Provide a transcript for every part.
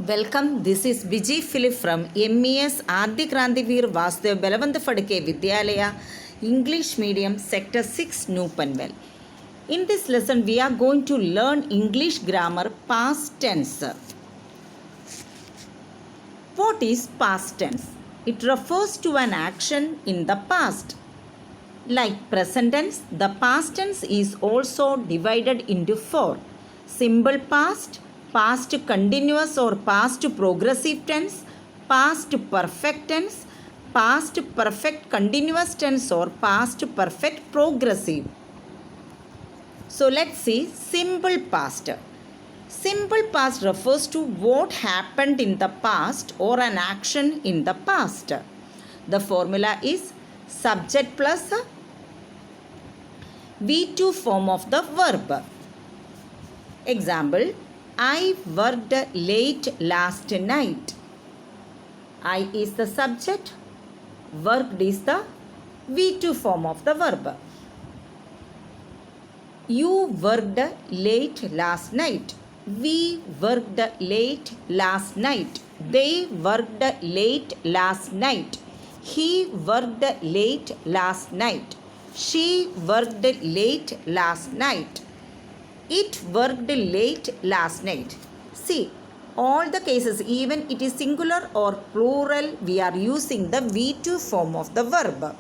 Welcome. This is Vijay Philip from MES Adi Krantivir Vasudev Belavand Phadke Vidyalaya English Medium Sector 6 Noopanvel. In this lesson we are going to learn English grammar past tense. What is past tense? It refers to an action in the past. Like present tense, the past tense is also divided into four: simple past, past continuous or past progressive tense, past perfect tense, past perfect continuous tense or past perfect progressive. So let's see simple past. Simple past refers to what happened in the past or an action in the past. The formula is subject plus V2 form of the verb. Example, I worked late last night. I is the subject, worked is the V2 form of the verb. You worked late last night. We worked late last night. They worked late last night. He worked late last night. She worked late last night. It worked late last night. See, all the cases, even it is singular or plural, we are using the V2 form of the verb.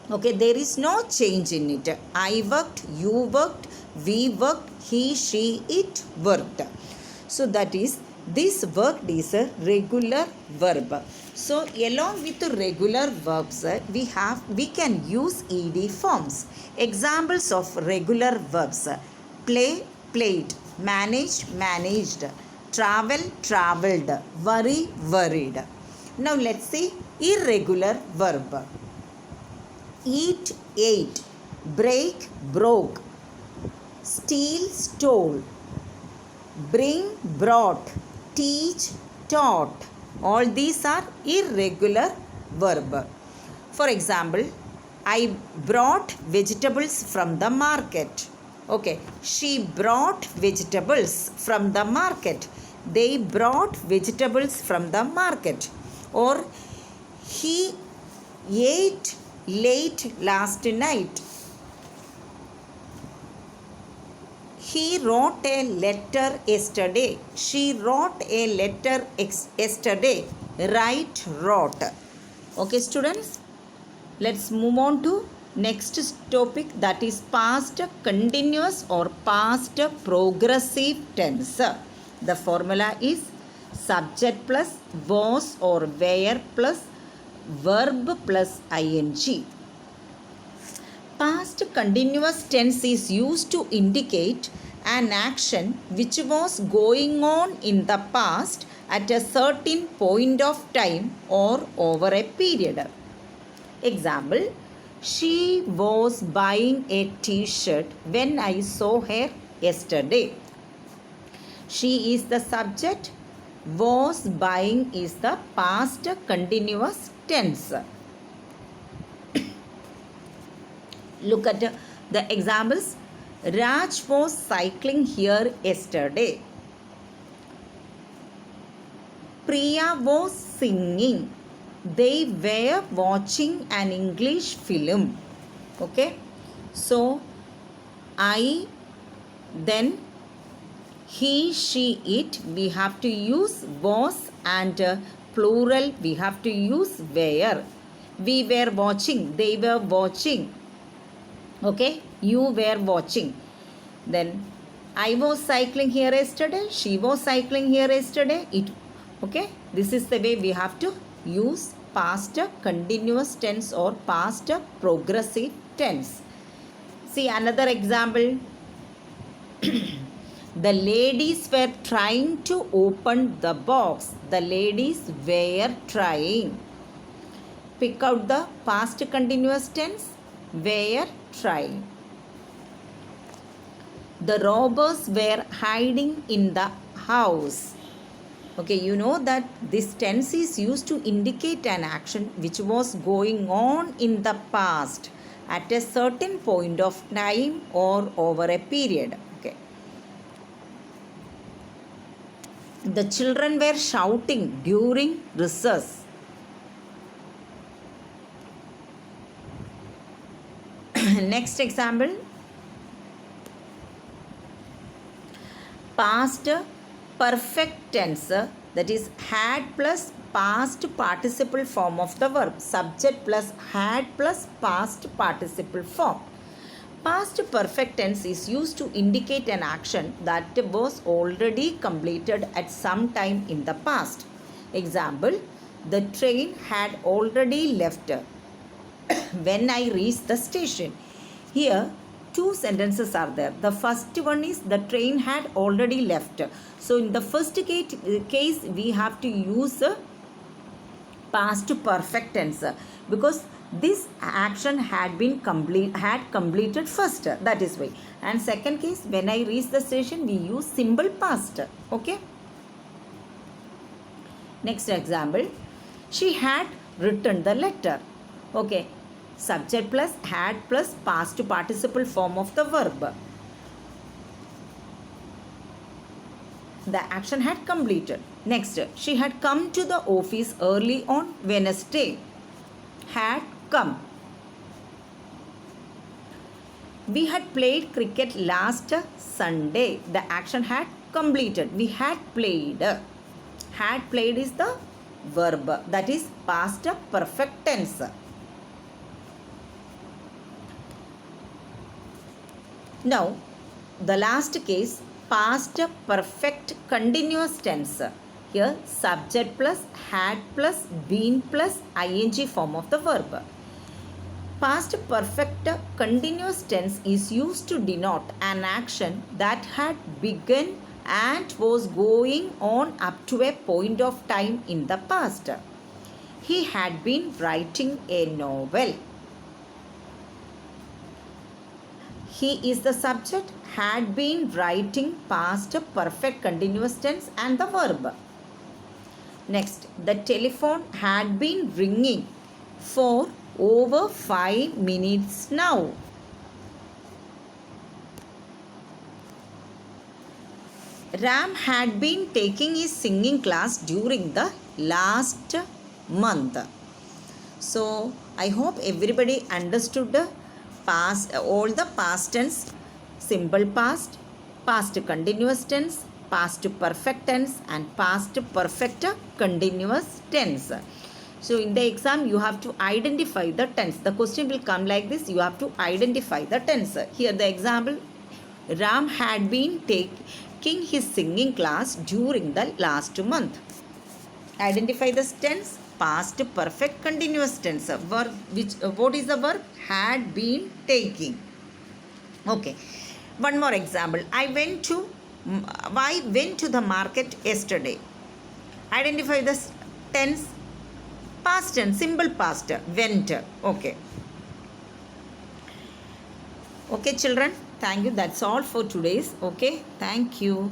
Okay, there is no change in it. I worked, you worked, we worked, he, she, it worked. So that is, this worked is a regular verb. So along with the regular verbs, we can use ed forms. Examples of regular verbs: play, played, manage, managed, travel, travelled, worry, worried. Now let's see irregular verb. Eat, ate, break, broke, steal, stole, bring, brought, teach, taught. All these are irregular verb. For example, I brought vegetables from the market. Okay, she brought vegetables from the market. They brought vegetables from the market. Or he ate late last night. He wrote a letter yesterday. She wrote a letter yesterday. Write, wrote. Okay, students, let's move on to next topic, that is past continuous or past progressive tense. The formula is subject plus was or were plus verb plus ing. Past continuous tense is used to indicate an action which was going on in the past at a certain point of time or over a period. Example, she was buying a t-shirt when I saw her yesterday. She is the subject, was buying is the past continuous tense. Look at the examples. Raj was cycling here yesterday. Priya was singing. They were watching an English film. Okay. So, I, then, he, she, it, we have to use was, and plural we have to use were. We were watching. They were watching. Okay, you were watching. Then I was cycling here yesterday. She was cycling here yesterday. It. Okay, this is the way we have to use past continuous tense or past progressive tense. See another example. The ladies were trying to open the box. The ladies were trying. Pick out the past continuous tense. Were trying. The robbers were hiding in the house. Okay, you know that this tense is used to indicate an action which was going on in the past at a certain point of time or over a period. Okay. The children were shouting during recess. Next example. Past perfect tense, that is had plus past participle form of the verb. Subject plus had plus past participle form. Past perfect tense is used to indicate an action that was already completed at some time in the past. Example, the train had already left when I reached the station. Here, two sentences are there. The first one is the train had already left. So, in the first case, we have to use past perfect tense because this action had completed first. That is why. And second case, when I reach the station, we use simple past. Okay. Next example, she had written the letter. Okay. Subject plus had plus past participle form of the verb. The action had completed. Next, she had come to the office early on Wednesday. Had come. We had played cricket last Sunday. The action had completed. We had played. Had played is the verb. That is past perfect tense. Now, the last case, past perfect continuous tense. Here, subject plus had plus been plus ing form of the verb. Past perfect continuous tense is used to denote an action that had begun and was going on up to a point of time in the past. He had been writing a novel. He is the subject, had been writing past perfect continuous tense and the verb. Next, the telephone had been ringing for over 5 minutes now. Ram had been taking his singing class during the last month. So, I hope everybody understood past, all the past tense, simple past, past continuous tense, past perfect tense and past perfect continuous tense. So in the exam you have to identify the tense. The question will come like this. You have to identify the tense. Here the example, Ram had been taking his singing class during the last month. Identify the tense. Past perfect continuous tense. Verb, what is the verb? Had been taking. Okay. One more example. I went to the market yesterday. Identify the tense. Past tense, simple past. Went. Okay. Okay, children. Thank you. That's all for today's. Okay. Thank you.